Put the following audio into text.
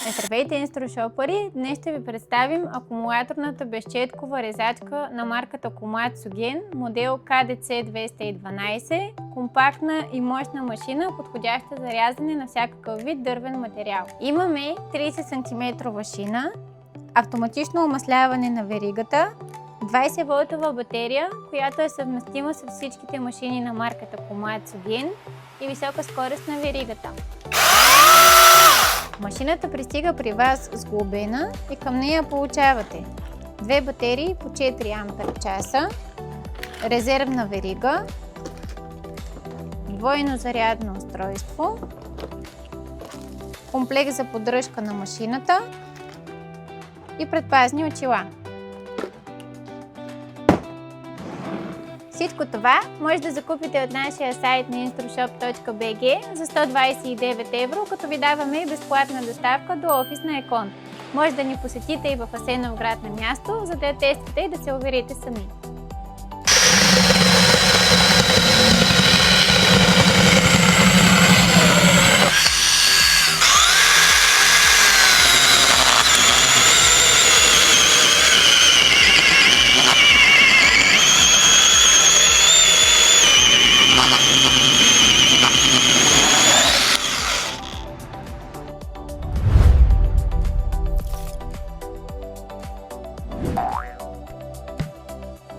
Здравейте, инструшопъри! Днес ще ви представим акумулаторната безчеткова резачка на марката Komatsu Gen, модел KDC212, компактна и мощна машина, подходяща за рязане на всякакъв вид дървен материал. Имаме 30 см шина, автоматично омасляване на веригата, 20 волтова батерия, която е съвместима с всичките машини на марката Komatsu Gen и висока скорост на веригата. Машината пристига при вас сглобена и към нея получавате две батерии по 4 ампер-часа, резервна верига, двойно зарядно устройство, комплект за поддръжка на машината и предпазни очила. Всичко това може да закупите от нашия сайт на instrushop.bg за 129 евро, като ви даваме и безплатна доставка до офис на ЕКОН. Може да ни посетите и в Асеновград на място, за да я тествате и да се уверите сами.